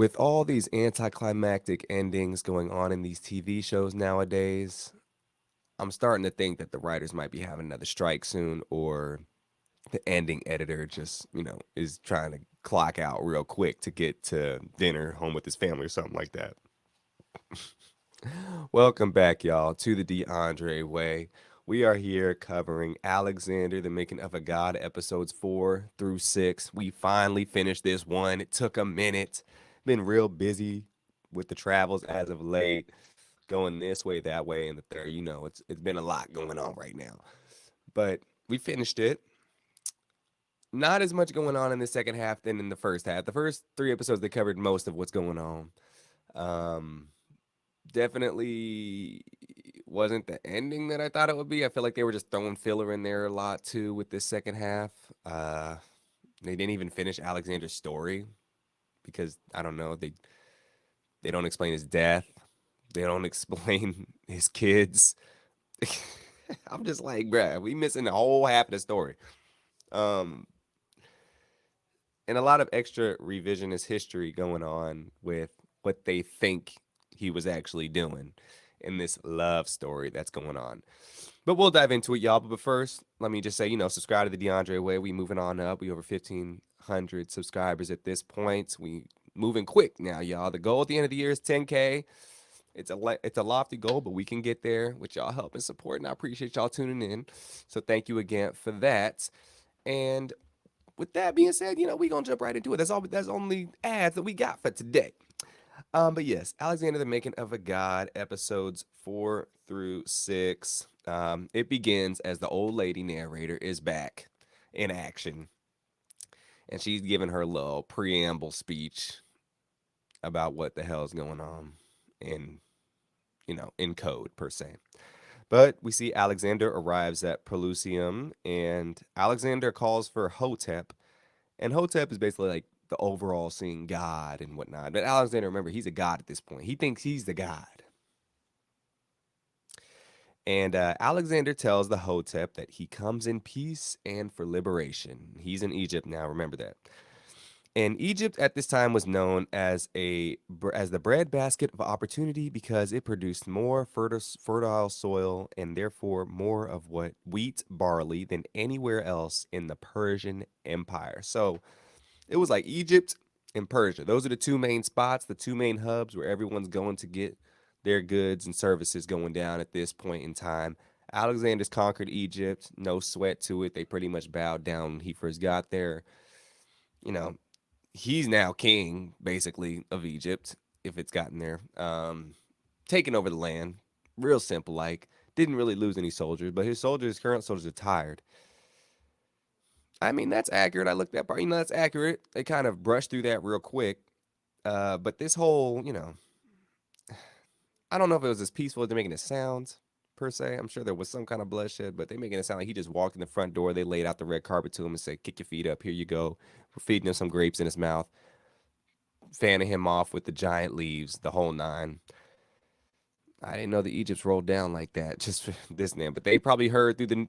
With all these anticlimactic endings going on in these TV shows nowadays, I'm starting to think that the writers might be having another strike soon, or the ending editor just, is trying to clock out real quick to get to dinner home with his family or something like that. Welcome back, y'all, to the DeAndre Way. We are here covering Alexander, the Making of a God, episodes 4 through 6. We finally finished this one. It took a minute. Been real busy with the travels as of late, going this way, that way, and the third. It's been a lot going on right now. But we finished it. Not as much going on in the second half than in the first half. The first three episodes they covered most of what's going on. Um, Definitely wasn't the ending that I thought it would be. I feel like they were just throwing filler in there a lot too with this second half. They didn't even finish Alexander's story because I don't know, they don't explain his death. They don't explain his kids. I'm just like, bruh, we missing the whole half of the story. Um, and a lot of extra revisionist history going on with what they think he was actually doing in this love story that's going on. But we'll dive into it, y'all. But first, let me just say, subscribe to the DeAndre Way. We moving on up. We over 1,500 subscribers at this point. We moving quick now, y'all. The goal at the end of the year is 10K. It's a lofty goal, but we can get there with y'all help and support, and I appreciate y'all tuning in. So thank you again for that. And with that being said, we gonna jump right into it. That's all. That's only ads that we got for today. But yes, Alexander the Making of a God, episodes 4 through 6. It begins as the old lady narrator is back in action, and she's giving her little preamble speech about what the hell is going on in in code per se. But we see Alexander arrives at Pelusium, and Alexander calls for Hotep. And Hotep is basically like the overall seeing God and whatnot. But Alexander, remember, he's a god at this point. He thinks he's the god. And Alexander tells the Hotep that he comes in peace and for liberation. He's in Egypt now, remember that. And Egypt at this time was known as the breadbasket of opportunity because it produced more fertile soil and therefore more of what wheat, barley than anywhere else in the Persian Empire. So it was like Egypt and Persia. Those are the two main spots, the two main hubs where everyone's going to get their goods and services going down at this point in time. Alexander's conquered Egypt, no sweat to it. They pretty much bowed down when he first got there. You know, he's now king, basically, of Egypt, if it's gotten there. Taking over the land. Real simple, like, didn't really lose any soldiers, but his current soldiers are tired. I mean, that's accurate. I looked that part. That's accurate. They kind of brushed through that real quick. But this whole, I don't know if it was as peaceful as they're making it sound, per se. I'm sure there was some kind of bloodshed, but they making it sound like he just walked in the front door. They laid out the red carpet to him and said, "Kick your feet up. Here you go." We're feeding him some grapes in his mouth, fanning him off with the giant leaves, the whole nine. I didn't know the Egypts rolled down like that just for this man, but they probably heard through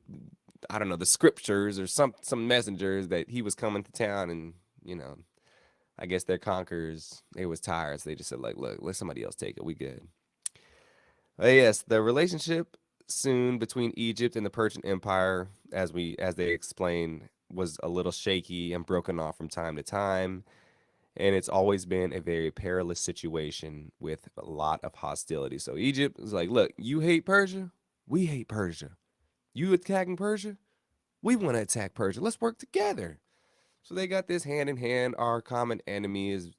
I don't know, the scriptures or some messengers that he was coming to town, and I guess their conquerors, they was tired, so they just said like, look, let somebody else take it. We good. But yes, the relationship soon between Egypt and the Persian Empire, as they explained, was a little shaky and broken off from time to time. And it's always been a very perilous situation with a lot of hostility. So Egypt is like, look, you hate Persia, we hate Persia. You attacking Persia, we want to attack Persia. Let's work together. So they got this hand in hand. Our common enemy is,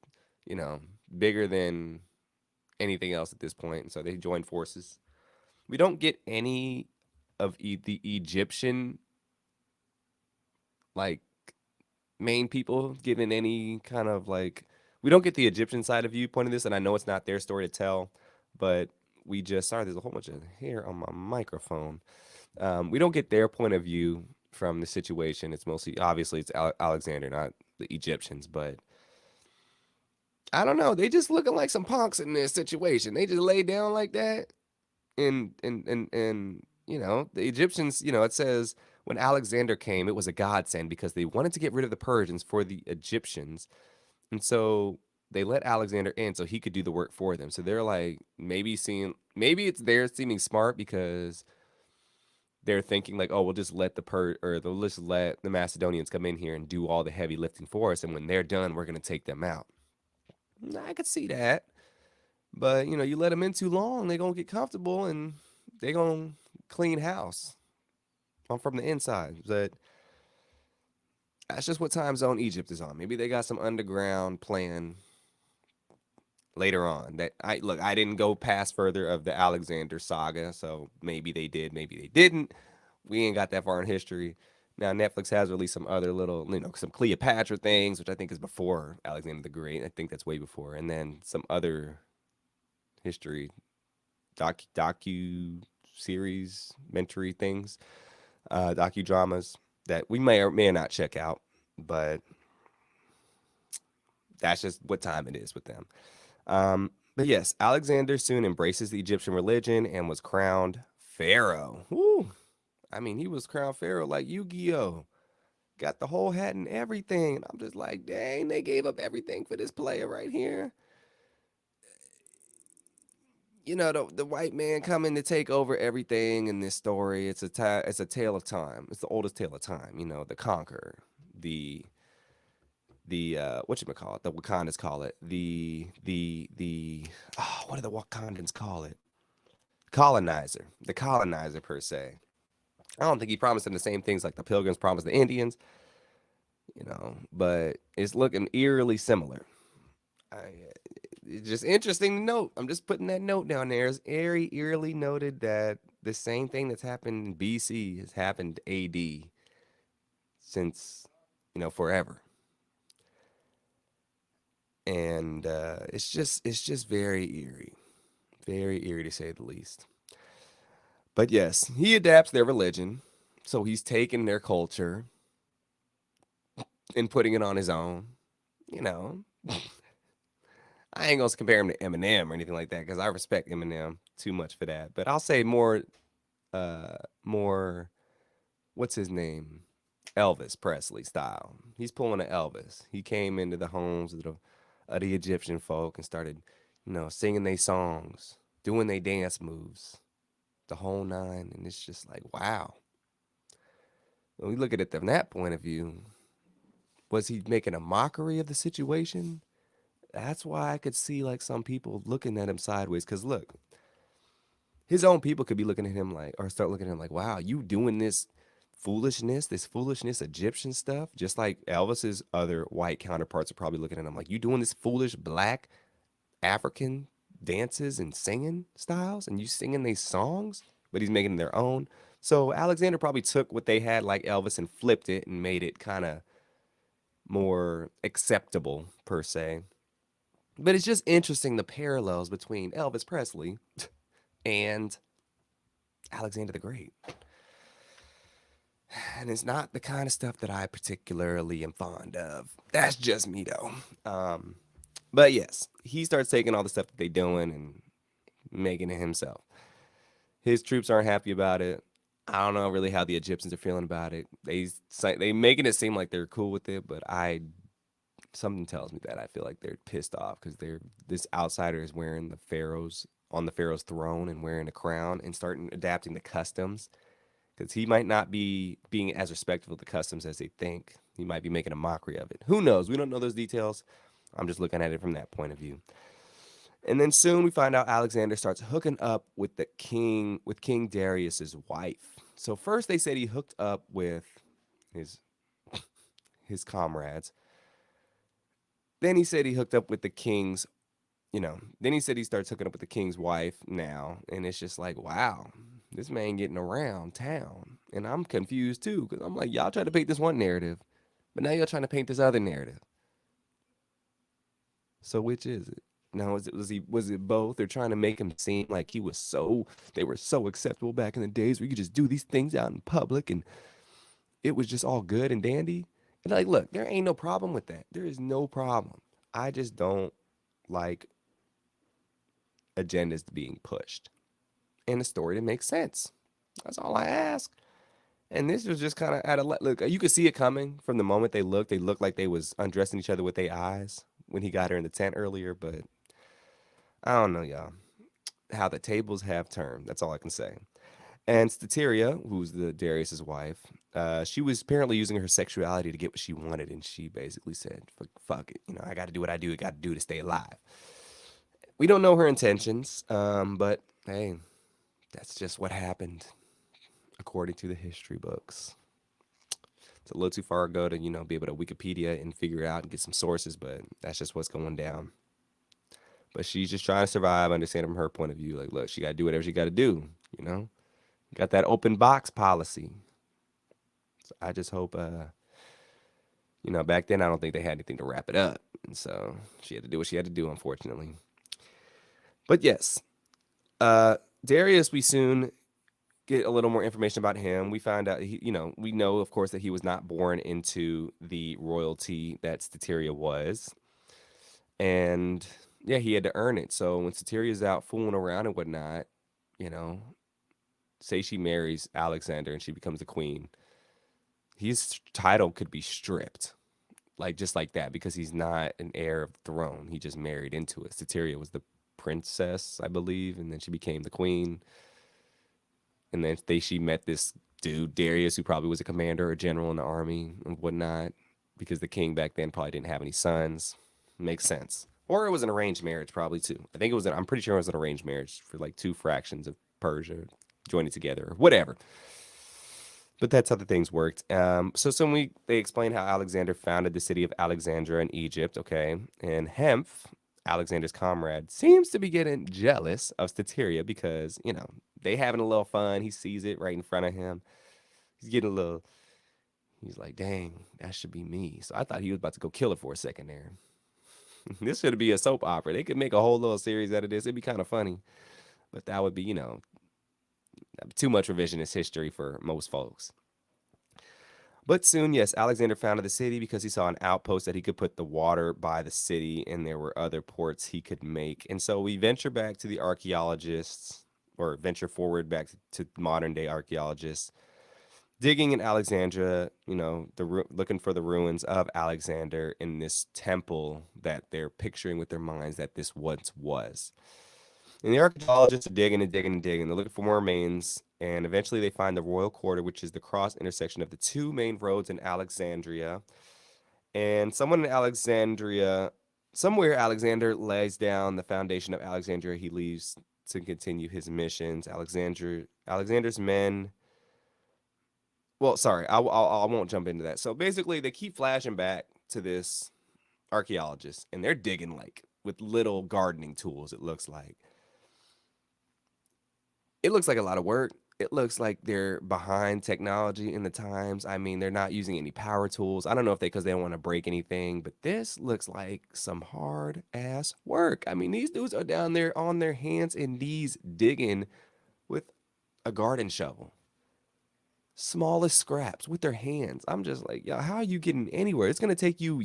you know, bigger than anything else at this point. And so they join forces. We don't get any of the Egyptian, like, main people given any kind of, like, we don't get the Egyptian side of viewpoint of this. And I know it's not their story to tell, but sorry, there's a whole bunch of hair on my microphone. We don't get their point of view from the situation. It's mostly, obviously, it's Alexander, not the Egyptians, but I don't know. They just looking like some punks in this situation. They just lay down like that, and the Egyptians. It says when Alexander came, it was a godsend because they wanted to get rid of the Persians for the Egyptians, and so they let Alexander in so he could do the work for them. So they're like maybe it's they're seeming smart because they're thinking like, oh, we'll just let they'll just let the Macedonians come in here and do all the heavy lifting for us, and when they're done, we're gonna take them out. I could see that, but you let them in too long, they gonna get comfortable and they gonna clean house from the inside. But that's just what time zone Egypt is on. Maybe they got some underground plan later on. That I didn't go past further of the Alexander saga, so maybe they did, maybe they didn't. We ain't got that far in history. Now Netflix has released some other little, some Cleopatra things, which I think is before Alexander the Great. I think that's way before, and then some other history docu series, mentory things, docudramas that we may or may not check out, but that's just what time it is with them. But yes, Alexander soon embraces the Egyptian religion and was crowned pharaoh. Woo! I mean, he was crowned pharaoh like Yu-Gi-Oh! Got the whole hat and everything. And I'm just like, dang, they gave up everything for this player right here. The white man coming to take over everything in this story. It's a tale of time. It's the oldest tale of time. The conqueror, the what you call it? The Wakandans call it the what do the Wakandans call it? Colonizer, the colonizer per se. I don't think he promised them the same things like the Pilgrims promised the Indians, but it's looking eerily similar. I, it's just interesting to note. I'm just putting that note down there. It's eerily noted that the same thing that's happened in BC has happened AD since, forever. And it's just very eerie to say the least. But yes, he adapts their religion, so he's taking their culture and putting it on his own. You know, I ain't gonna compare him to Eminem or anything like that because I respect Eminem too much for that. But I'll say more. What's his name? Elvis Presley style. He's pulling an Elvis. He came into the homes of the Egyptian folk and started, singing their songs, doing their dance moves, the whole nine. And it's just like, wow. When we look at it from that point of view, was he making a mockery of the situation? That's why I could see like some people looking at him sideways. Cause look, his own people could be looking at him like, or start looking at him like, wow, you doing this foolishness Egyptian stuff, just like Elvis's other white counterparts are probably looking at him like, you doing this foolish black African dances and singing styles, and you singing these songs, but he's making their own. So Alexander probably took what they had like Elvis and flipped it and made it kind of more acceptable per se. But it's just interesting the parallels between Elvis Presley and Alexander the Great. And it's not the kind of stuff that I particularly am fond of. That's just me though. But yes, he starts taking all the stuff that they doing and making it himself. His troops aren't happy about it. I don't know really how the Egyptians are feeling about it. They making it seem like they're cool with it, but something tells me that I feel like they're pissed off because this outsider is wearing the pharaoh's throne and wearing a crown and starting adapting the customs because he might not be being as respectful of the customs as they think. He might be making a mockery of it. Who knows? We don't know those details. I'm just looking at it from that point of view. And then soon we find out Alexander starts hooking up with King Darius's wife. So first they said he hooked up with his his comrades. Then he said he hooked up with the king's, then he said he starts hooking up with the king's wife now. And it's just like, wow, this man getting around town. And I'm confused too, because I'm like, y'all trying to paint this one narrative, but now you're trying to paint this other narrative. So which is it? Now was it both? They're trying to make him seem like they were so acceptable back in the days where you could just do these things out in public and it was just all good and dandy. And like, look, there ain't no problem with that. There is no problem. I just don't like agendas being pushed and a story that makes sense. That's all I ask. And this was just kind of look. You could see it coming from the moment they looked. They looked like they was undressing each other with their eyes. when he got her in the tent earlier, but I don't know, y'all. How the tables have turned. That's all I can say. And Stateria, who's the Darius's wife, she was apparently using her sexuality to get what she wanted, and she basically said, "Fuck it, I got to do what I do. I got to do to stay alive." We don't know her intentions, but hey, that's just what happened according to the history books. It's a little too far ago to be able to Wikipedia and figure it out and get some sources, but that's just what's going down. But she's just trying to survive. Understand from her point of view, like, look, she got to do whatever she got to do. You know, got that open box policy. So I just hope, back then I don't think they had anything to wrap it up, and so she had to do what she had to do, unfortunately. But yes, Darius, we soon get a little more information about him. We find out we know of course that he was not born into the royalty that Stateria was, and yeah, he had to earn it. So when Statiria's out fooling around and whatnot, you know, say she marries Alexander and she becomes the queen, his title could be stripped, like just like that, because he's not an heir of the throne. He just married into it. Stateria was the princess, I believe, and then she became the queen. And then she met this dude Darius, who probably was a commander or general in the army and whatnot, because the king back then probably didn't have any sons. Makes sense. Or it was an arranged marriage, probably too. I think it was. I'm pretty sure it was an arranged marriage for like two fractions of Persia joining together, or whatever. But that's how the things worked. So they explain how Alexander founded the city of Alexandria in Egypt. Okay, and Hemph, Alexander's comrade, seems to be getting jealous of Stateria because they having a little fun. He sees it right in front of him. He's getting a little. He's like, dang, that should be me. So I thought he was about to go kill her for a second there. This should be a soap opera. They could make a whole little series out of this. It'd be kind of funny, but that would be too much revisionist history for most folks. But soon, yes, Alexander founded the city because he saw an outpost that he could put the water by the city, and there were other ports he could make. And so we venture back to the archaeologists, or venture forward back to modern day archaeologists, digging in Alexandria, looking for the ruins of Alexander in this temple that they're picturing with their minds that this once was. And the archaeologists are digging and digging and digging. They're looking for more remains, and eventually they find the royal quarter, which is the cross intersection of the two main roads in Alexandria. And somewhere Alexander lays down the foundation of Alexandria. He leaves to continue his missions. Alexander's men. Well, sorry, I won't jump into that. So basically, they keep flashing back to this archaeologist, and they're digging like with little gardening tools. It looks like a lot of work. It looks like they're behind technology in the times. I mean, they're not using any power tools. I don't know if because they don't want to break anything, but this looks like some hard ass work. I mean, these dudes are down there on their hands and knees digging with a garden shovel. Smallest scraps with their hands. I'm just like, yo, how are you getting anywhere? It's gonna take you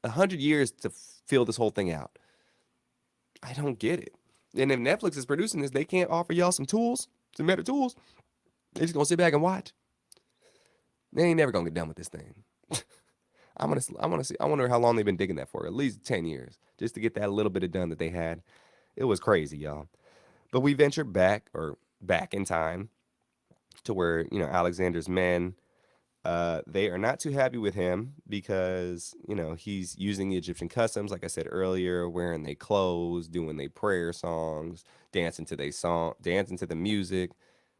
100 years to fill this whole thing out. I don't get it. And if Netflix is producing this, they can't offer y'all some tools, some better tools. They just gonna sit back and watch. They ain't never gonna get done with this thing. I wanna see. I wonder how long they've been digging that for. At least 10 years, just to get that little bit of done that they had. It was crazy, y'all. But we ventured back in time to where Alexander's men. They are not too happy with him because he's using the Egyptian customs, like I said earlier, wearing their clothes, doing their prayer songs, dancing to the music.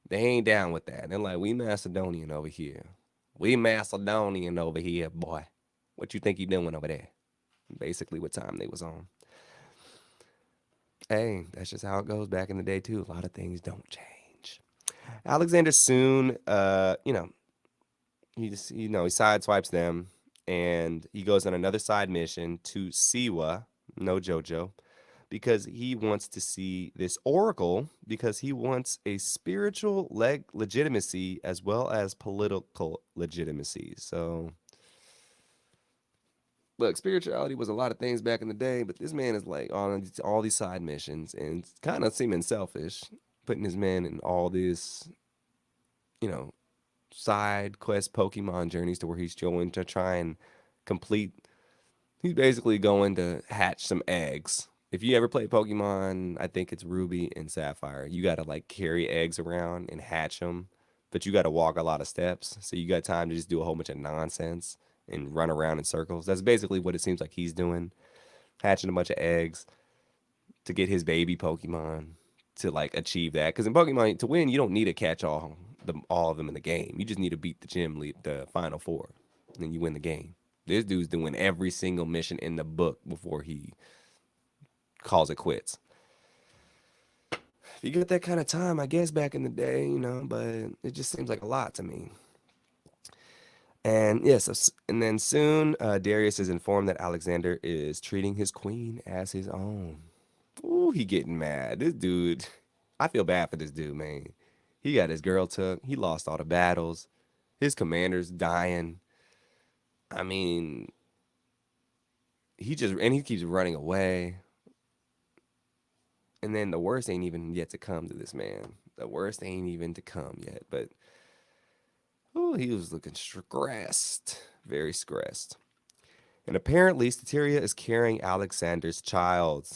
They ain't down with that. They're like, we Macedonian over here. We Macedonian over here, boy. What you think you doing over there? Basically, what time they was on. Hey, that's just how it goes back in the day too. A lot of things don't change. Alexander soon, he sideswipes them, and he goes on another side mission to Siwa, no JoJo, because he wants to see this oracle because he wants a spiritual legitimacy as well as political legitimacy. So, look, spirituality was a lot of things back in the day, but this man is like on all these side missions and kind of seeming selfish, putting his men in all this, you know, side quest Pokemon journeys to where he's going to try and complete He's basically going to hatch some eggs. If you ever play Pokemon, I think it's Ruby and Sapphire. You got to like carry eggs around and hatch them, but you got to walk a lot of steps. So you got time to just do a whole bunch of nonsense and run around in circles. That's basically what it seems like he's doing, hatching a bunch of eggs to get his baby Pokemon to like achieve that. Because in Pokemon, to win, you don't need to catch all of them in the game. You just need to beat the the final four, and then you win the game. This dude's doing every single mission in the book before he calls it quits. If you get that kind of time, I guess back in the day, but it just seems like a lot to me. And yes, and then soon Darius is informed that Alexander is treating his queen as his own. Ooh, he getting mad. This dude, I feel bad for this dude, man. He got his girl took. He lost all the battles. His commander's dying. I mean, he keeps running away. And then the worst ain't even yet to come to this man. The worst ain't even to come yet. But oh, he was looking stressed, very stressed. And apparently, Stateria is carrying Alexander's child.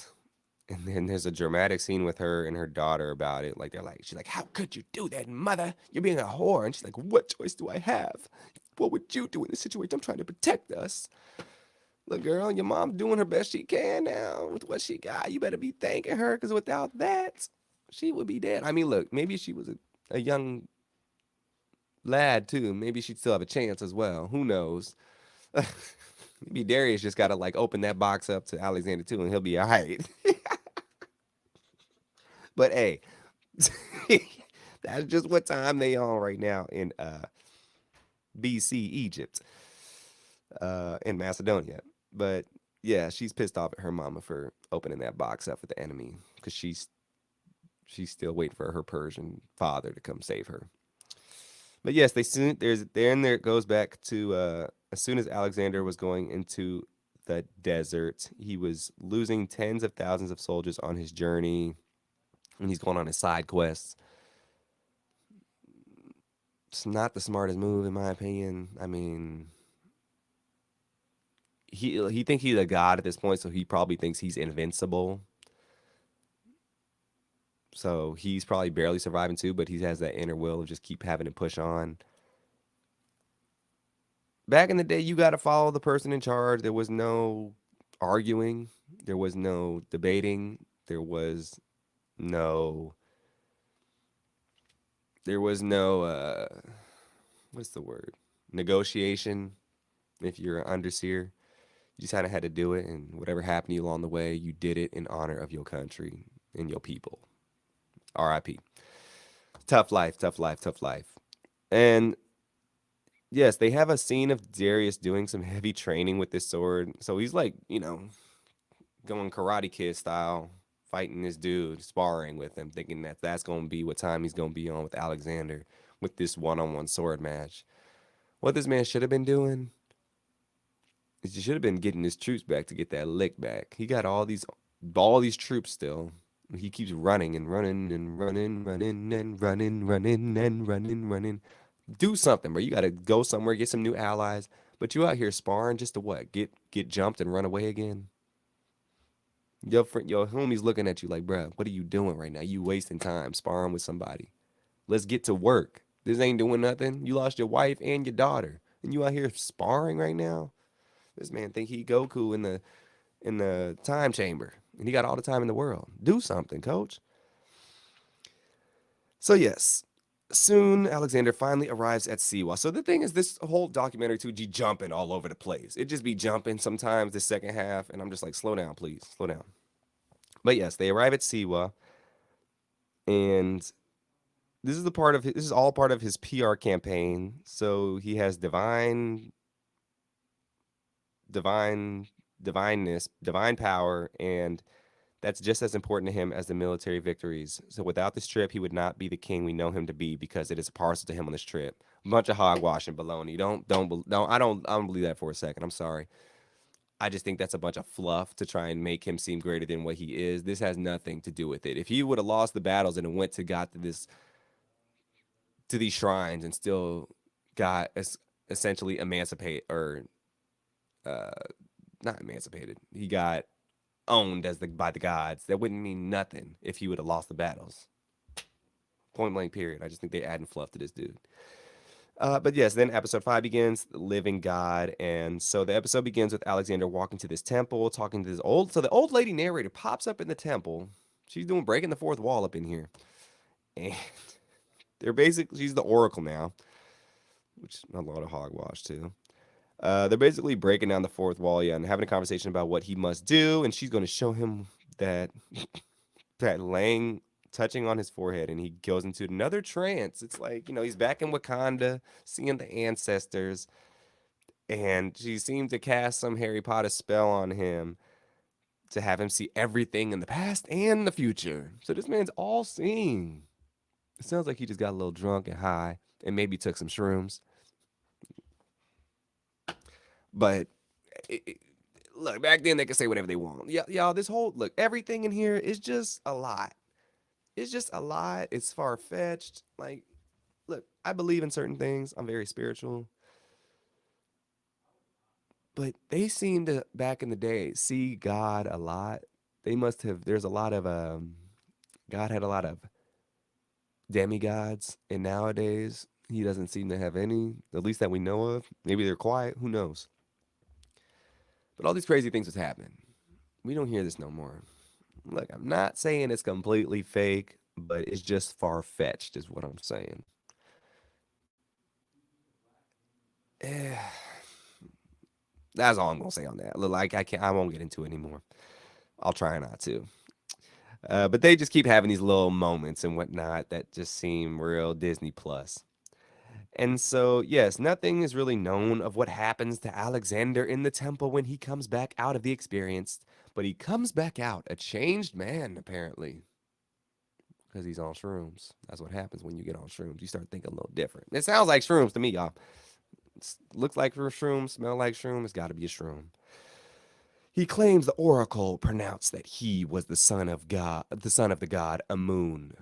And then there's a dramatic scene with her and her daughter about it. She's like, "How could you do that, mother? You're being a whore." And she's like, "What choice do I have? What would you do in this situation? I'm trying to protect us." Look, girl, your mom's doing her best she can now with what she got. You better be thanking her, because without that, she would be dead. I mean, look, maybe she was a young lad too. Maybe she'd still have a chance as well. Who knows? Maybe Darius just got to like open that box up to Alexander too, and he'll be all right. But hey, that's just what time they on right now in BC Egypt, in Macedonia. But yeah, she's pissed off at her mama for opening that box up for the enemy, because she's still waiting for her Persian father to come save her. But yes, they soon there's there it goes back to as soon as Alexander was going into the desert, he was losing tens of thousands of soldiers on his journey, and he's going on his side quests. It's not the smartest move in my opinion. I mean, he thinks he's a god at this point, so he probably thinks he's invincible. So he's probably barely surviving too, but he has that inner will of just keep having to push on. Back in the day, you got to follow the person in charge. There was no arguing, there was no debating, there was no there was no what's the word? Negotiation. If you're an underseer, you just kind of had to do it, and whatever happened to you along the way, you did it in honor of your country and your people. R.I.P. Tough life, tough life, tough life. And yes, they have a scene of Darius doing some heavy training with this sword. So he's like, going Karate Kid style, fighting this dude, sparring with him, thinking that that's going to be what time he's going to be on with Alexander with this one-on-one sword match. What this man should have been doing is he should have been getting his troops back to get that lick back. He got all these troops still. He keeps running and running and running, running and running, running and running, running. Do something, bro. You got to go somewhere, get some new allies. But you out here sparring just to what? Get jumped and run away again? Your homie's looking at you like, bruh, what are you doing right now? You wasting time sparring with somebody. Let's get to work. This ain't doing nothing. You lost your wife and your daughter, and you out here sparring right now. This man think he Goku in the time chamber, and he got all the time in the world. Do something, coach. So yes, soon Alexander finally arrives at Siwa. So the thing is, this whole documentary too, be jumping all over the place. It just be jumping sometimes the second half, and I'm just like, slow down, please, slow down. But yes, they arrive at Siwa, and this is all part of his PR campaign. So he has divine, divineness, divine power, and that's just as important to him as the military victories. So without this trip, he would not be the king we know him to be, because it is a parcel to him on this trip. A bunch of hogwash and baloney. Don't I don't believe that for a second. I'm sorry. I just think that's a bunch of fluff to try and make him seem greater than what he is. This has nothing to do with it. If he would have lost the battles and went to got to these shrines and still got essentially emancipate or uh, not emancipated. He got owned as the by the gods. That wouldn't mean nothing if he would have lost the battles. Point blank. Period. I just think they adding fluff to this dude. But yes, then episode 5 begins, the living God. And so the episode begins with Alexander walking to this temple, talking to this old. So the old lady narrator pops up in the temple. She's doing breaking the fourth wall up in here. And they're basically, she's the oracle now, which is a lot of hogwash too. They're basically breaking down the fourth wall, yeah, and having a conversation about what he must do. And she's going to show him that that laying touching on his forehead, and he goes into another trance. It's like, he's back in Wakanda, seeing the ancestors, and she seemed to cast some Harry Potter spell on him to have him see everything in the past and the future. So this man's all seeing. It sounds like he just got a little drunk and high and maybe took some shrooms. But look, back then they could say whatever they want. Yeah, y'all, this whole look, everything in here is just a lot. It's just a lot. It's far fetched. Like, look, I believe in certain things. I'm very spiritual. But they seem to, back in the day, see God a lot. They must have, there's a lot of, God had a lot of demigods. And nowadays, he doesn't seem to have any, at least that we know of. Maybe they're quiet. Who knows? But all these crazy things was happening. We don't hear this no more. Look, I'm not saying it's completely fake, but it's just far fetched, is what I'm saying. Eh, that's all I'm gonna say on that. Look, like I won't get into it anymore. I'll try not to. But they just keep having these little moments and whatnot that just seem real Disney Plus. And so, yes, nothing is really known of what happens to Alexander in the temple when he comes back out of the experience. But he comes back out a changed man, apparently, because he's on shrooms. That's what happens when you get on shrooms. You start thinking a little different. It sounds like shrooms to me, y'all. Looks like a shroom, smell like shroom. It's got to be a shroom. He claims the oracle pronounced that he was the son of God, the son of the god Amun.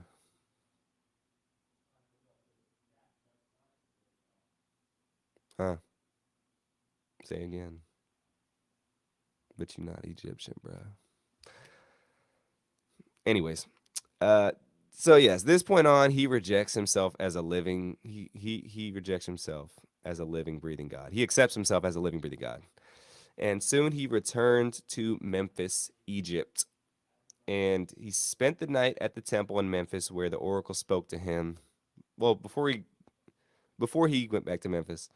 Huh? Say again. But you're not Egyptian, bro. Anyways, uh, so yes, this point on, he rejects himself as a living. He rejects himself as a living, breathing God. He accepts himself as a living, breathing God. And soon he returned to Memphis, Egypt. And he spent the night at the temple in Memphis where the oracle spoke to him. Well, before he went back to Memphis,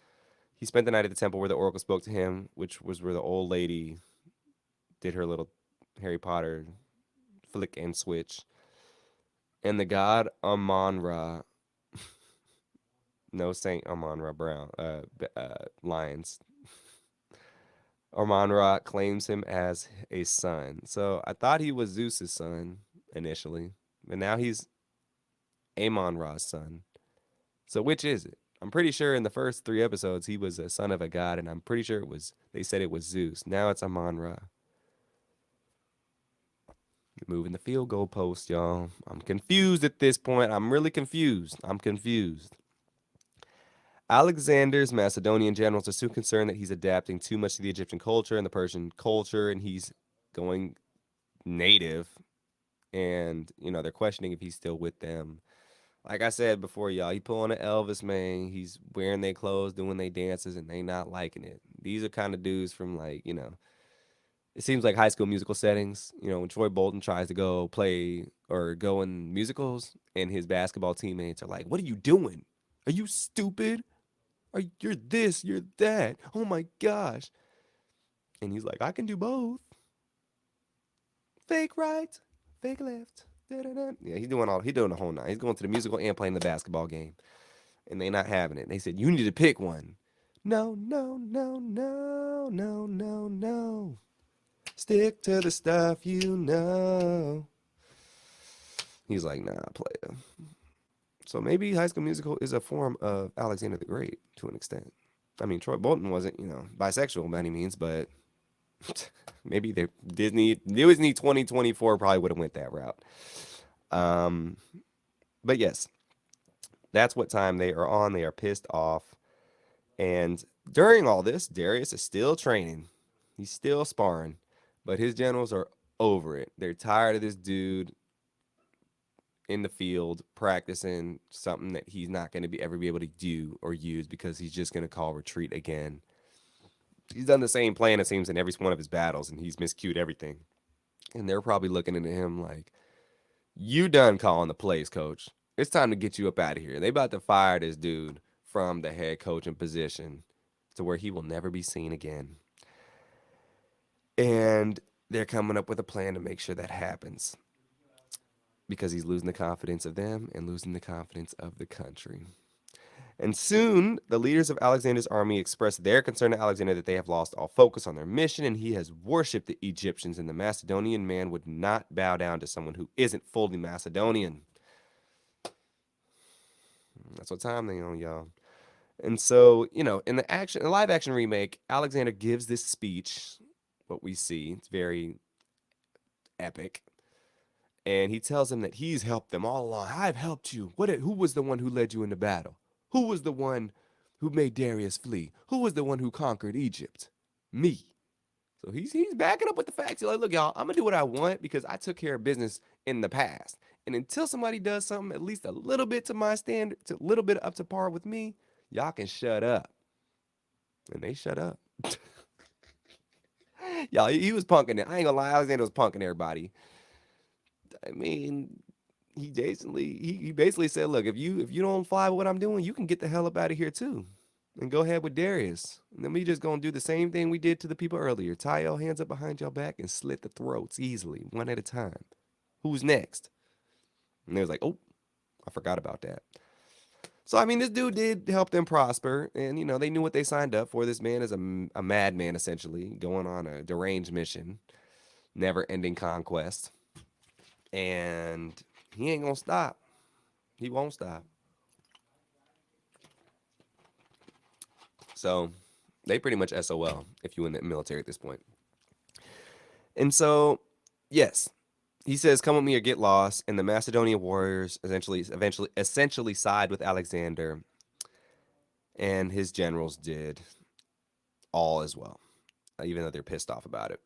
he spent the night at the temple where the oracle spoke to him, which was where the old lady did her little Harry Potter flick and switch. And the god Amon Ra, no Saint Amon Ra Brown, Lions. Amon Ra claims him as a son. So I thought he was Zeus's son initially, but now he's Amon Ra's son. So which is it? I'm pretty sure in the first 3 episodes he was a son of a god, and I'm pretty sure they said it was Zeus. Now it's Amon Ra. Moving the field goal post, y'all. I'm confused at this point. I'm really confused. I'm confused. Alexander's Macedonian generals are soon concerned that he's adapting too much to the Egyptian culture and the Persian culture, and he's going native. And, they're questioning if he's still with them. Like I said before, y'all, he pulling an Elvis, man. He's wearing their clothes, doing their dances, and they not liking it. These are kind of dudes from, like, it seems like High School Musical settings. When Troy Bolton tries to go play or go in musicals, and his basketball teammates are like, "What are you doing? Are you stupid? You're this, you're that. Oh my gosh!" And he's like, "I can do both. Fake right, fake left." Da-da-da. Yeah, he doing the whole night. He's going to the musical and playing the basketball game, and they not having it. They said, "You need to pick one." No, no, no, no, no, no, no. Stick to the stuff you know. He's like, "Nah, player." So maybe High School Musical is a form of Alexander the Great to an extent. I mean, Troy Bolton wasn't, bisexual by any means, but maybe Disney 2024 probably would have went that route. Um, but yes, that's what time they are on. They are pissed off. And during all this, Darius is still training. He's still sparring, but his generals are over it. They're tired of this dude in the field practicing something that he's not going to be ever be able to do or use because he's just going to call retreat again. He's done the same plan it seems in every one of his battles, and he's miscued everything. And they're probably looking into him like, "You done calling the plays, coach? It's time to get you up out of here." They about to fire this dude from the head coaching position to where he will never be seen again. And they're coming up with a plan to make sure that happens because he's losing the confidence of them and losing the confidence of the country. And soon, the leaders of Alexander's army express their concern to Alexander that they have lost all focus on their mission and he has worshipped the Egyptians, and the Macedonian man would not bow down to someone who isn't fully Macedonian. That's what time they on, y'all. And so, in the live action remake, Alexander gives this speech, what we see. It's very epic. And he tells them that he's helped them all along. I've helped you. Who was the one who led you into battle? Who was the one who made Darius flee? Who was the one who conquered Egypt? Me. So he's backing up with the facts. He's like, look, y'all, I'm gonna do what I want because I took care of business in the past. And until somebody does something at least a little bit to my standard, a little bit up to par with me, y'all can shut up. And they shut up. Y'all, he was punking it. I ain't gonna lie, Alexander was punking everybody. I mean, he basically said, look, if you don't fly with what I'm doing, you can get the hell up out of here too. And go ahead with Darius. And then we just gonna do the same thing we did to the people earlier. Tie your hands up behind your back and slit the throats easily, one at a time. Who's next? And they was like, oh, I forgot about that. So I mean, this dude did help them prosper, and they knew what they signed up for. This man is a madman essentially, going on a deranged mission, never-ending conquest, and he ain't gonna stop. He won't stop. So they pretty much SOL if you in the military at this point. And so, yes, he says, "Come with me or get lost." And the Macedonian warriors essentially side with Alexander, and his generals did all as well, even though they're pissed off about it.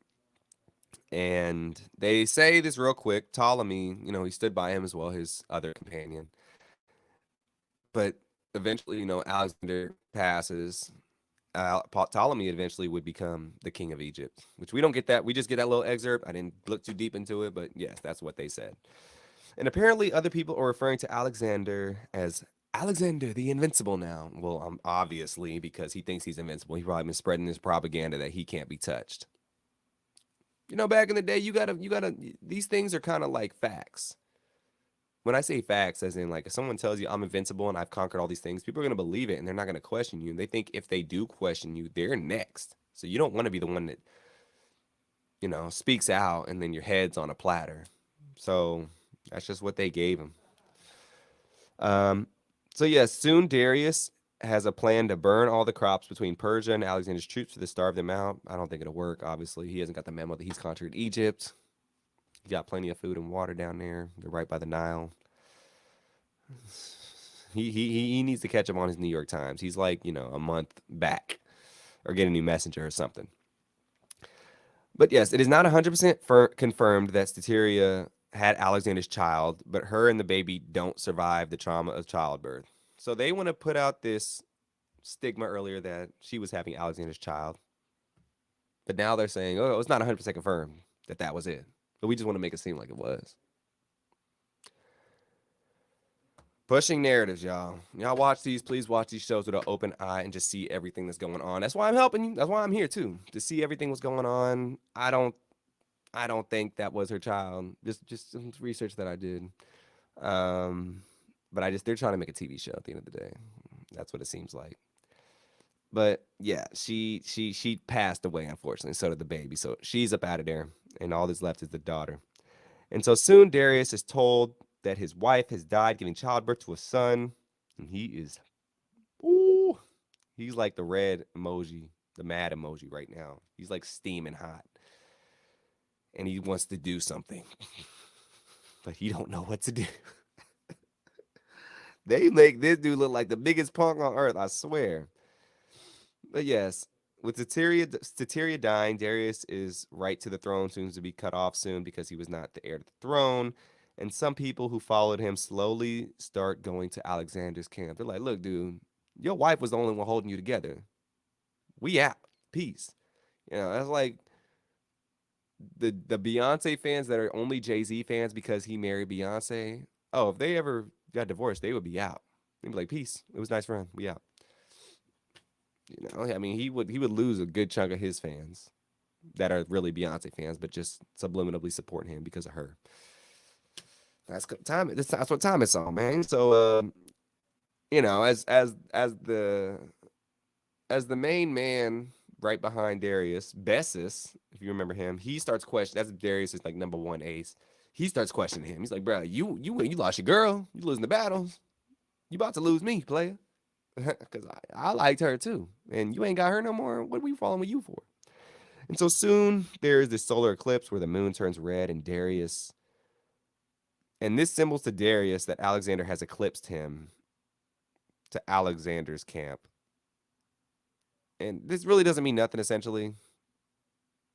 And they say this real quick. Ptolemy, he stood by him as well, his other companion. But eventually, Alexander passes. Ptolemy eventually would become the king of Egypt, which we don't get that. We just get that little excerpt. I didn't look too deep into it, but yes, that's what they said. And apparently, other people are referring to Alexander as Alexander the Invincible now. Well, obviously, because he thinks he's invincible. He's probably been spreading this propaganda that he can't be touched. Back in the day, you gotta. These things are kind of like facts. When I say facts, as in like if someone tells you I'm invincible and I've conquered all these things, people are gonna believe it and they're not gonna question you. They think if they do question you, they're next. So you don't want to be the one that speaks out and then your head's on a platter. So that's just what they gave him. Um, so yes, soon Darius has a plan to burn all the crops between Persia and Alexander's troops to starve them out. I don't think it'll work. Obviously, he hasn't got the memo that he's conquered Egypt. He got plenty of food and water down there. They're right by the Nile. He needs to catch up on his New York Times. He's like a month back, or get a new messenger or something. But yes, it is not 100% confirmed that Stateria had Alexander's child, but her and the baby don't survive the trauma of childbirth. So they want to put out this stigma earlier that she was having Alexander's child. But now they're saying, oh, it's not 100% confirmed that that was it. But we just want to make it seem like it was. Pushing narratives, y'all. Y'all watch these. Please watch these shows with an open eye and just see everything that's going on. That's why I'm helping you. That's why I'm here too, to see everything that's going on. I don't think that was her child. Just some research that I did. But they're trying to make a TV show at the end of the day. That's what it seems like. But yeah, she passed away, unfortunately. So did the baby. So she's up out of there, and all that's left is the daughter. And so soon Darius is told that his wife has died giving childbirth to a son, and ooh, he's like the red emoji, the mad emoji right now. He's like steaming hot, and he wants to do something, but he don't know what to do. They make this dude look like the biggest punk on earth, I swear. But yes, With Stateria dying, Darius is right to the throne, soon to be cut off soon because he was not the heir to the throne. And some people who followed him slowly start going to Alexander's camp. They're like, look, dude, your wife was the only one holding you together. We out. Peace. That's like the Beyonce fans that are only Jay-Z fans because he married Beyonce. Oh, if they ever got divorced, they would be out. They'd be like, peace. It was nice friend. We out. I mean, he would lose a good chunk of his fans that are really Beyonce fans, but just subliminally supporting him because of her. That's what time it's on, man. So, as the main man right behind Darius, Bessus, if you remember him, he starts questioning. That's Darius is like number one ace. He starts questioning him. He's like, bro, you lost your girl. You losing the battles. You about to lose me, player. Because I liked her too. And you ain't got her no more. What are we following with you for? And so soon there's this solar eclipse where the moon turns red and Darius. And this symbols to Darius that Alexander has eclipsed him to Alexander's camp. And this really doesn't mean nothing essentially.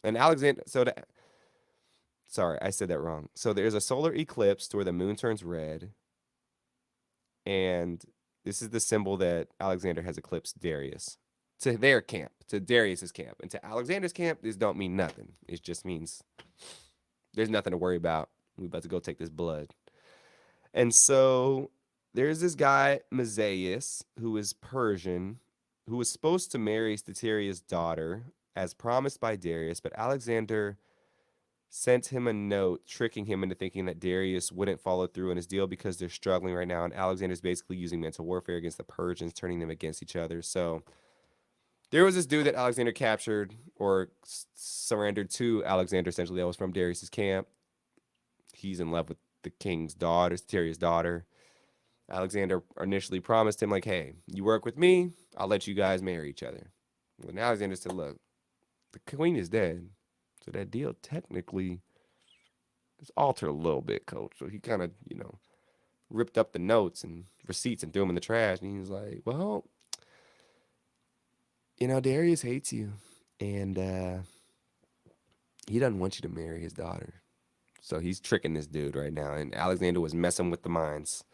And sorry, I said that wrong. So there's a solar eclipse to where the moon turns red. And this is the symbol that Alexander has eclipsed Darius to their camp, to Darius's camp. And to Alexander's camp, this don't mean nothing. It just means there's nothing to worry about. We're about to go take this blood. And so there's this guy, Mazaeus, who is Persian, who was supposed to marry Statiria's daughter as promised by Darius, but Alexander sent him a note tricking him into thinking that Darius wouldn't follow through on his deal because they're struggling right now. And Alexander's basically using mental warfare against the Persians, turning them against each other. So there was this dude that Alexander captured or surrendered to Alexander, essentially, that was from Darius's camp. He's in love with the king's daughter, Statiria's daughter. Alexander initially promised him, like, hey, you work with me, I'll let you guys marry each other. Well, Alexander said, look, the queen is dead. So that deal technically is altered a little bit, coach. So he kind of, ripped up the notes and receipts and threw them in the trash. And he was like, well, Darius hates you. And he doesn't want you to marry his daughter. So he's tricking this dude right now. And Alexander was messing with the minds.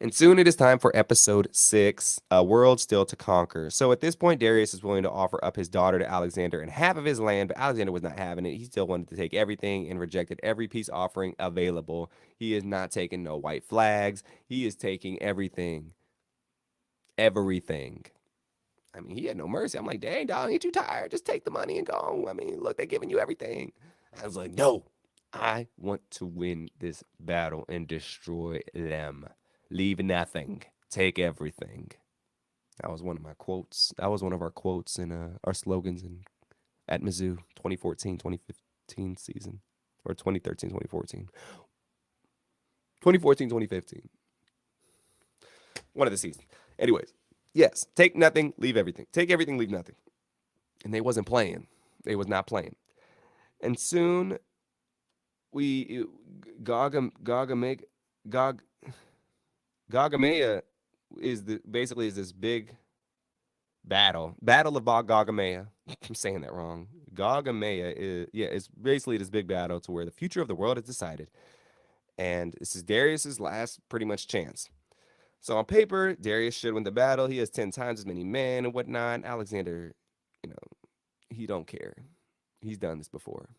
And soon it is time for episode 6, A World Still to Conquer. So at this point, Darius is willing to offer up his daughter to Alexander and half of his land, but Alexander was not having it. He still wanted to take everything and rejected every peace offering available. He is not taking no white flags. He is taking everything. Everything. I mean, he had no mercy. I'm like, dang, dog, ain't you tired? Just take the money and go. I mean, look, they're giving you everything. I was like, no, I want to win this battle and destroy them. Leave nothing. Take everything. That was one of my quotes. That was one of our quotes in our slogans at Mizzou 2014-2015 season. Or 2013-2014. 2014-2015. One of the seasons. Anyways, yes, take nothing, leave everything. Take everything, leave nothing. And they wasn't playing. They was not playing. And soon Gagamea is this big battle of Gagamea. I'm saying that wrong. Gagamea it's basically this big battle to where the future of the world is decided, and this is Darius's last pretty much chance. So on paper, Darius should win the battle. He has 10 times as many men and whatnot. Alexander, he don't care. He's done this before.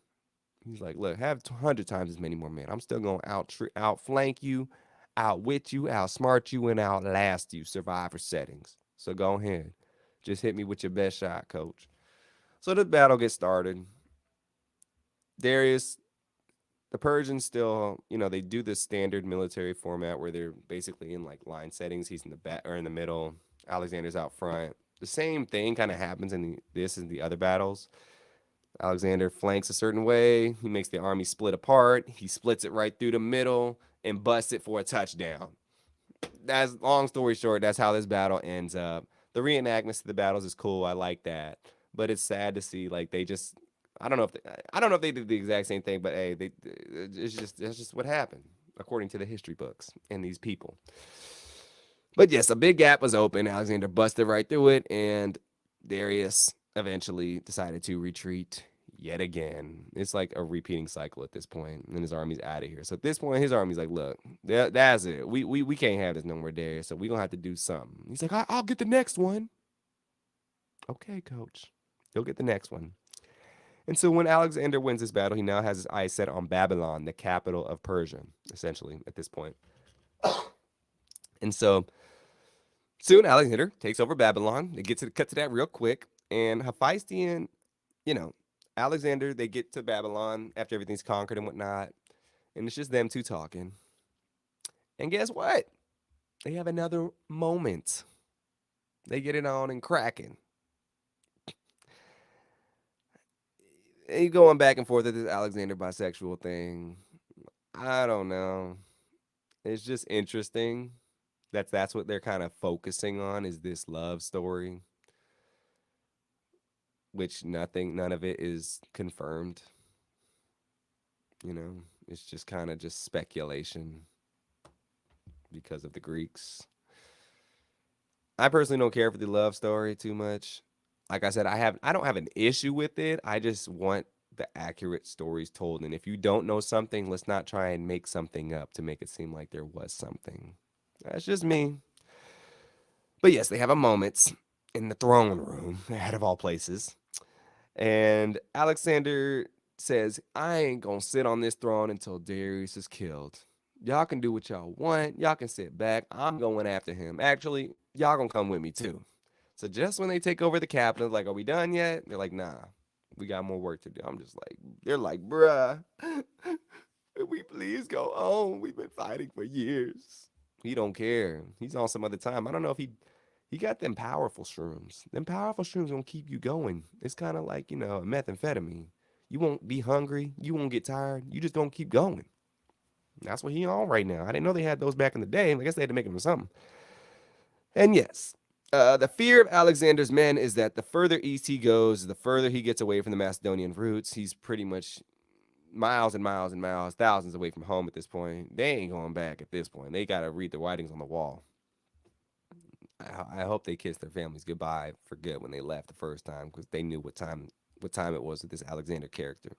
He's like, look, have 100 times as many more men. I'm still going to outflank you, outwit you, outsmart you, and outlast you, survivor settings. So go ahead. Just hit me with your best shot, coach. So the battle gets started. Darius, the Persians still, they do this standard military format where they're basically in like line settings. He's in the back or in the middle. Alexander's out front. The same thing kind of happens in this and the other battles. Alexander flanks a certain way. He makes the army split apart. He splits it right through the middle and busts it for a touchdown. That's long story short. That's how this battle ends up. The reenactments of the battles is cool. I like that, but it's sad to see like they just. I don't know if they did the exact same thing, but hey, that's just what happened according to the history books and these people. But yes, a big gap was open. Alexander busted right through it, and Darius eventually decided to retreat yet again. It's like a repeating cycle at this point, and his army's out of here. So at this point, his army's like, "Look, that's it. We can't have this no more, Darius. So we gonna have to do something." He's like, "I'll get the next one." Okay, coach, you'll get the next one. And so when Alexander wins this battle, he now has his eyes set on Babylon, the capital of Persia, essentially at this point. And so soon Alexander takes over Babylon. They get to cut to that real quick, and Hephaestion, you know, Alexander, they get to Babylon after everything's conquered and whatnot, and it's just them two talking. And guess what? They have another moment. They get it on and cracking. And you going back and forth with this Alexander bisexual thing. I don't know. It's just interesting. That's what they're kind of focusing on is this love story, which none of it is confirmed. You know, it's just kind of just speculation because of the Greeks. I personally don't care for the love story too much. Like I said, I don't have an issue with it. I just want the accurate stories told. And if you don't know something, let's not try and make something up to make it seem like there was something. That's just me. But yes, they have a moment in the throne room, out of all places. And Alexander says, I ain't gonna sit on this throne until Darius is killed. Y'all can do what y'all want. Y'all can sit back. I'm going after him. Actually, y'all gonna come with me too. So just when they take over the capital, like, are we done yet? They're like, nah, we got more work to do. I'm just like, they're like, bruh, can we please go home? We've been fighting for years. He don't care. He's on some other time. I don't know if he got them powerful shrooms. Them powerful shrooms gonna keep you going. It's kind of like, methamphetamine. You won't be hungry. You won't get tired. You just gonna keep going. That's what he on right now. I didn't know they had those back in the day. I guess they had to make him something. And yes, the fear of Alexander's men is that the further east he goes, the further he gets away from the Macedonian roots. He's pretty much miles and miles and miles, thousands away from home at this point. They ain't going back at this point. They got to read the writings on the wall. I hope they kissed their families goodbye for good when they left the first time because they knew what time it was with this Alexander character.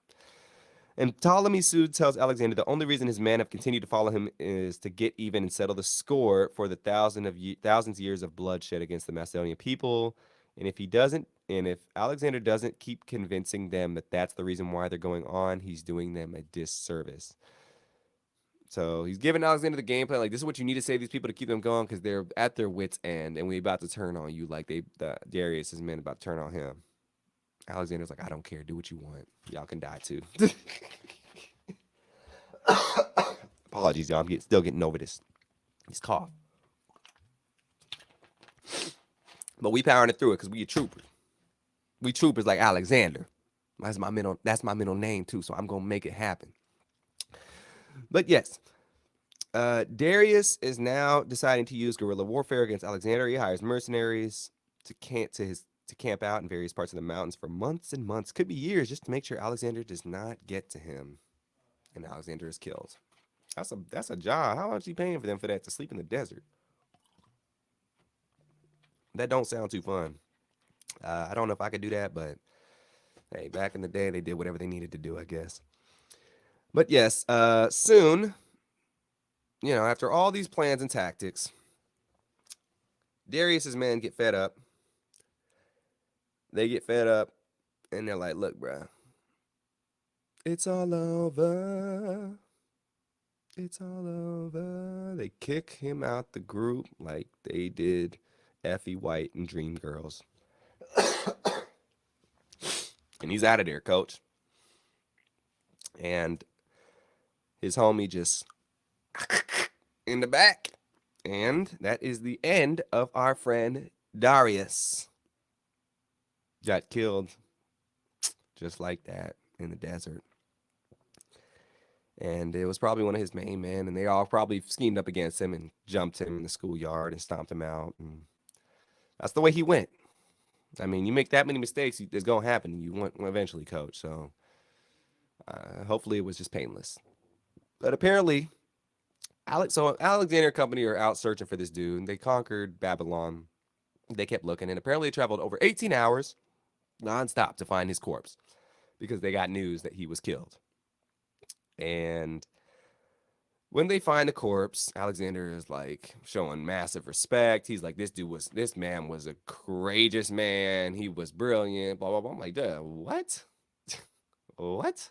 And Ptolemy soon tells Alexander the only reason his men have continued to follow him is to get even and settle the score for the thousands of years of bloodshed against the Macedonian people. And if Alexander doesn't keep convincing them that that's the reason why they're going on, he's doing them a disservice. So he's giving Alexander the game plan, like this is what you need to say to these people to keep them going because they're at their wits' end and we about to turn on you, like Darius' men about to turn on him. Alexander's like, I don't care, do what you want. Y'all can die too. Apologies, y'all. I'm still getting over this cough. But we powering it through it because we a troopers. We troopers like Alexander. That's my middle name too, so I'm gonna make it happen. But yes, Darius is now deciding to use guerrilla warfare against Alexander. He hires mercenaries to camp out in various parts of the mountains for months and months, could be years, just to make sure Alexander does not get to him, and Alexander is killed. That's a job. How much is he paying for them for that to sleep in the desert? That don't sound too fun. I don't know if I could do that, but hey, back in the day, they did whatever they needed to do, I guess. But yes, soon, after all these plans and tactics, Darius's men get fed up. They get fed up, and they're like, look, bruh, it's all over. It's all over. They kick him out the group like they did Effie White and Dreamgirls. And he's out of there, coach. And his homie just in the back. And that is the end of our friend Darius. Got killed just like that in the desert. And it was probably one of his main men, and they all probably schemed up against him and jumped him in the schoolyard and stomped him out. And that's the way he went. I mean, you make that many mistakes, it's going to happen. You want eventually, coach. So hopefully it was just painless. But apparently, Alexander Company are out searching for this dude. And they conquered Babylon. They kept looking, and apparently they traveled over 18 hours. nonstop to find his corpse because they got news that he was killed. And when they find the corpse, Alexander is like showing massive respect. He's like, this man was a courageous man. He was brilliant, blah, blah, blah. I'm like, duh, what? What?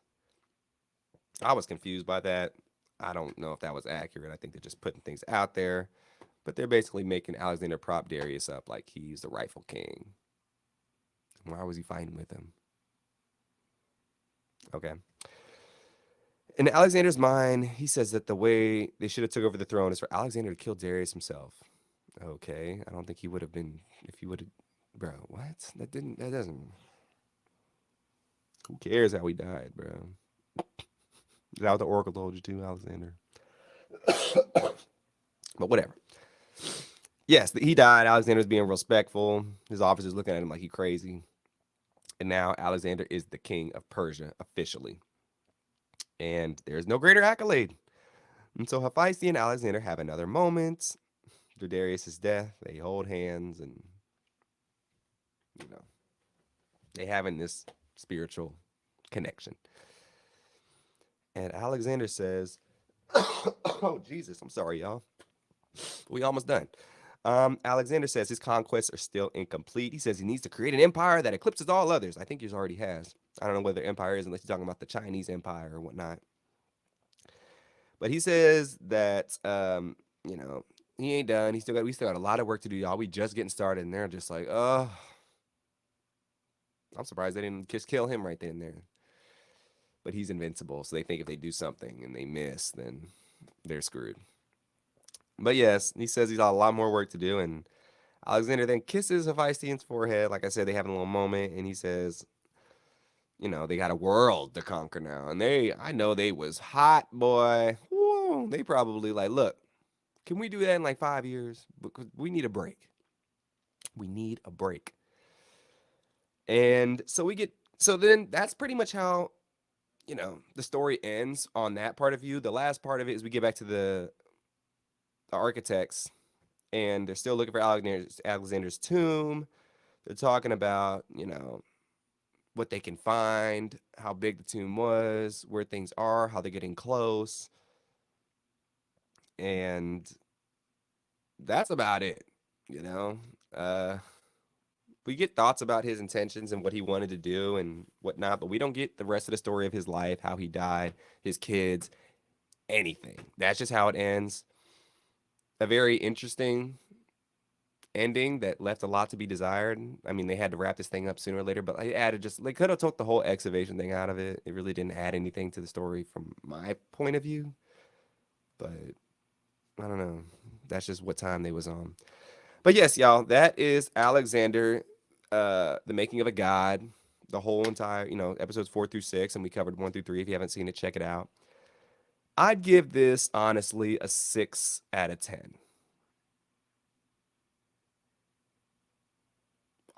I was confused by that. I don't know if that was accurate. I think they're just putting things out there. But they're basically making Alexander prop Darius up like he's the rightful king. Why was he fighting with him? Okay. In Alexander's mind, he says that the way they should have took over the throne is for Alexander to kill Darius himself. Okay, I don't think he would have been if he would have. Bro, what? That doesn't. Who cares how he died, bro? Is that what the Oracle told you to, Alexander? But whatever. Yes, he died. Alexander's being respectful. His officers looking at him like he crazy. And now Alexander is the king of Persia officially. And there's no greater accolade. And so Hephaestus and Alexander have another moment. After Darius' death, they hold hands and, you know, they having this spiritual connection. And Alexander says, oh, Jesus, I'm sorry, y'all. We almost done. Alexander says his conquests are still incomplete. He says he needs to create an empire that eclipses all others. I think he already has. I don't know whether empire is unless you're talking about the Chinese empire or whatnot. But he says that he ain't done. We still got a lot of work to do, y'all. We just getting started, and they're just like, oh, I'm surprised they didn't just kill him right then and there. But he's invincible, so they think if they do something and they miss, then they're screwed. But yes, he says he's got a lot more work to do, and Alexander then kisses Hephaestion's forehead. Like I said, they have a little moment, and he says, they got a world to conquer now. And I know they was hot, boy. Woo, they probably like, look, can we do that in like 5 years? Because we need a break. We need a break. And so then that's pretty much how, the story ends on that part of view. The last part of it is we get back to the architects, and they're still looking for Alexander's tomb. They're talking about, what they can find, how big the tomb was, where things are, how they're getting close. And that's about it, you know? We get thoughts about his intentions and what he wanted to do and whatnot, but we don't get the rest of the story of his life, how he died, his kids, anything. That's just how it ends. A very interesting ending that left a lot to be desired. I mean, they had to wrap this thing up sooner or later, but they could have took the whole excavation thing out of it. It really didn't add anything to the story from my point of view. But I don't know. That's just what time they was on. But yes, y'all, that is Alexander, the making of a god. The whole entire, episodes 4 through 6, and we covered 1 through 3. If you haven't seen it, check it out. I'd give this honestly a 6 out of 10.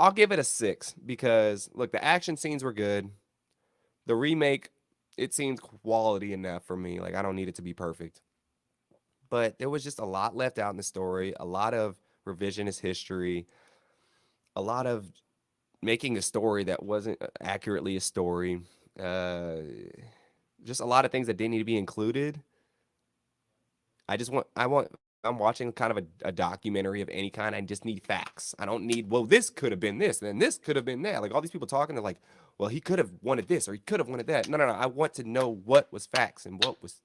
I'll give it a 6 because look, the action scenes were good. The remake, it seems quality enough for me. Like I don't need it to be perfect. But there was just a lot left out in the story, a lot of revisionist history, a lot of making a story that wasn't accurately a story. Just a lot of things that didn't need to be included. If I'm watching kind of a documentary of any kind, I just need facts. I don't need, well, this could have been this, and this could have been that. Like all these people talking, they're like, well, he could have wanted this or he could have wanted that. No. I want to know what was facts and what was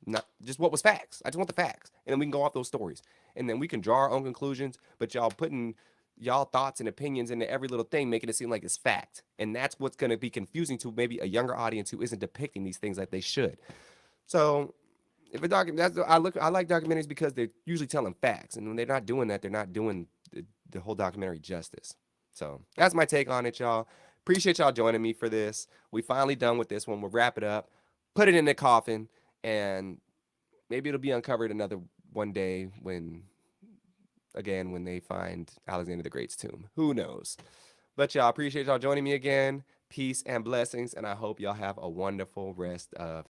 not just what was facts. I just want the facts. And then we can go off those stories. And then we can draw our own conclusions, but y'all putting y'all thoughts and opinions into every little thing, making it seem like it's fact. And that's what's going to be confusing to maybe a younger audience who isn't depicting these things like they should. So if a I like documentaries because they're usually telling facts, and when they're not doing that, they're not doing the whole documentary justice. So that's my take on it, y'all. Appreciate y'all joining me for this. We finally done with this one. We'll wrap it up, put it in the coffin, and maybe it'll be uncovered another one day when they find Alexander the Great's tomb. Who knows? But y'all, appreciate y'all joining me again. Peace and blessings, and I hope y'all have a wonderful rest of